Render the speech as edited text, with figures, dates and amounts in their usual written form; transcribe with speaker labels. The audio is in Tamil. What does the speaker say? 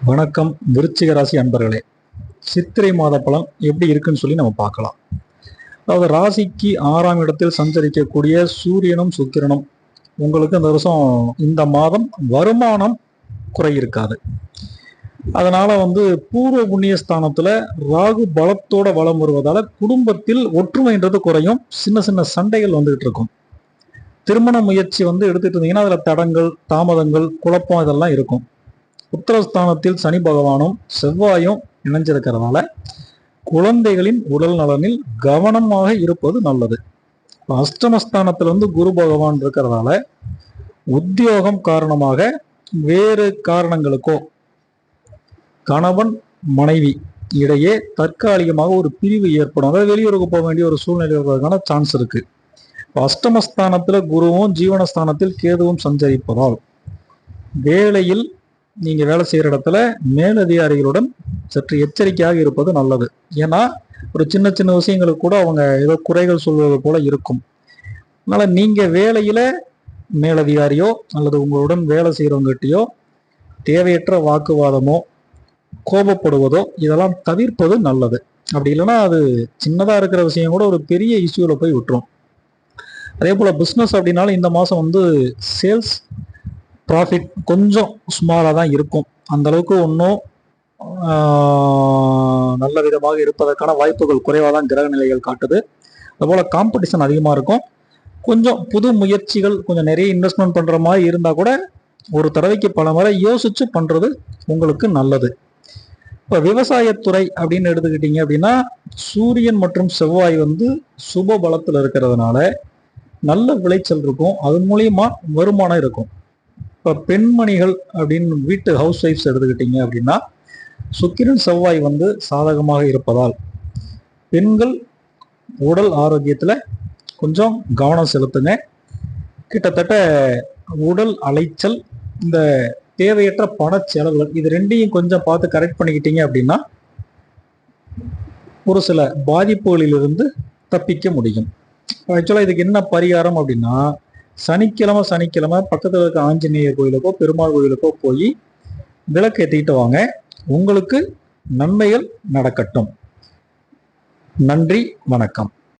Speaker 1: வணக்கம் விருச்சிக ராசி அன்பர்களே. சித்திரை மாத பலன் எப்படி இருக்குன்னு சொல்லி நம்ம பார்க்கலாம். அதாவது ராசிக்கு 6ஆம் இடத்தில் சஞ்சரிக்கக்கூடிய சூரியனும் சுக்கிரனும் உங்களுக்கு இந்த வருஷம் இந்த மாதம் வருமானம் குறை இருக்காது. அதனால பூர்வ புண்ணிய ஸ்தானத்துல ராகு பலத்தோட வலம் வருவதால குடும்பத்தில் ஒற்றுமைன்றது குறையும். சின்ன சின்ன சண்டைகள் வந்துகிட்டு இருக்கும். திருமண முயற்சி எடுத்துட்டு இருந்தீங்கன்னா அதுல தடங்கள், தாமதங்கள், குழப்பம் இதெல்லாம் இருக்கும். உத்தரஸ்தானத்தில் சனி பகவானும் செவ்வாயும் இணைஞ்சிருக்கிறதுனால குழந்தைகளின் உடல் நலனில் கவனமாக இருப்பது நல்லது. அஷ்டமஸ்தானத்தில் குரு பகவான் இருக்கிறதால உத்தியோகம் காரணமாக வேறு காரணங்களுக்கோ கணவன் மனைவி இடையே தற்காலிகமாக ஒரு பிரிவு ஏற்படும். அதாவது வெளியூருக்கு போக வேண்டிய ஒரு சூழ்நிலை வருவதற்கான சான்ஸ் இருக்கு. அஷ்டமஸ்தானத்துல குருவும் ஜீவனஸ்தானத்தில் கேதுவும் சஞ்சரிப்பதால் வேலையில் நீங்க வேலை செய்யற இடத்துல மேலதிகாரிகளுடன் சற்று எச்சரிக்கையாக இருப்பது நல்லது. ஏன்னா ஒரு சின்ன சின்ன விஷயங்களுக்கு கூட அவங்க ஏதோ குறைகள் சொல்வது போல இருக்கும். அதனால நீங்க வேலையில மேலதிகாரியோ அல்லது உங்களுடன் வேலை செய்யறவங்ககிட்டயோ தேவையற்ற வாக்குவாதமோ கோபப்படுவதோ இதெல்லாம் தவிர்ப்பது நல்லது. அப்படி இல்லைன்னா அது சின்னதா இருக்கிற விஷயம் கூட ஒரு பெரிய இஷ்யூல போய் விட்டுரும். அதே போல பிஸ்னஸ் அப்படின்னாலும் இந்த மாசம் சேல்ஸ் ப்ராஃபிட் கொஞ்சம் ஸ்மாலாக தான் இருக்கும். அந்த அளவுக்கு ஒன்றும் நல்ல விதமாக இருப்பதற்கான வாய்ப்புகள் குறைவாக தான் கிரக நிலைகள் காட்டுது. அதுபோல் காம்படிஷன் அதிகமாக இருக்கும். கொஞ்சம் புது முயற்சிகள், கொஞ்சம் நிறைய இன்வெஸ்ட்மெண்ட் பண்ணுற மாதிரி இருந்தால் கூட ஒரு தடவைக்கு பல முறை யோசிச்சு பண்ணுறது உங்களுக்கு நல்லது. இப்போ விவசாயத்துறை அப்படின்னு எடுத்துக்கிட்டீங்க அப்படின்னா சூரியன் மற்றும் செவ்வாய் சுப பலத்தில் இருக்கிறதுனால நல்ல விளைச்சல் இருக்கும். அது மூலியமா வருமானம் இருக்கும். இப்போ பெண்மணிகள் அப்படின்னு வீட்டு ஹவுஸ் ஒய்ஃப்ஸ் எடுத்துக்கிட்டீங்க அப்படின்னா சுக்கிரன் செவ்வாய் சாதகமாக இருப்பதால் பெண்கள் உடல் ஆரோக்கியத்தில் கொஞ்சம் கவனம் செலுத்துங்க. கிட்டத்தட்ட உடல் அலைச்சல், இந்த தேவையற்ற பண செலவுகள், இது ரெண்டையும் கொஞ்சம் பார்த்து கரெக்ட் பண்ணிக்கிட்டீங்க அப்படின்னா ஒரு சில பாதிப்புகளிலிருந்து தப்பிக்க முடியும். ஆக்சுவலாக இதுக்கு என்ன பரிகாரம் அப்படின்னா சனிக்கிழமை பக்கத்தில் இருக்க ஆஞ்சநேயர் கோயிலுக்கோ பெருமாள் கோயிலுக்கோ போய் விளக்கு ஏற்றிக்கிட்டு வாங்க. உங்களுக்கு நன்மைகள் நடக்கட்டும். நன்றி, வணக்கம்.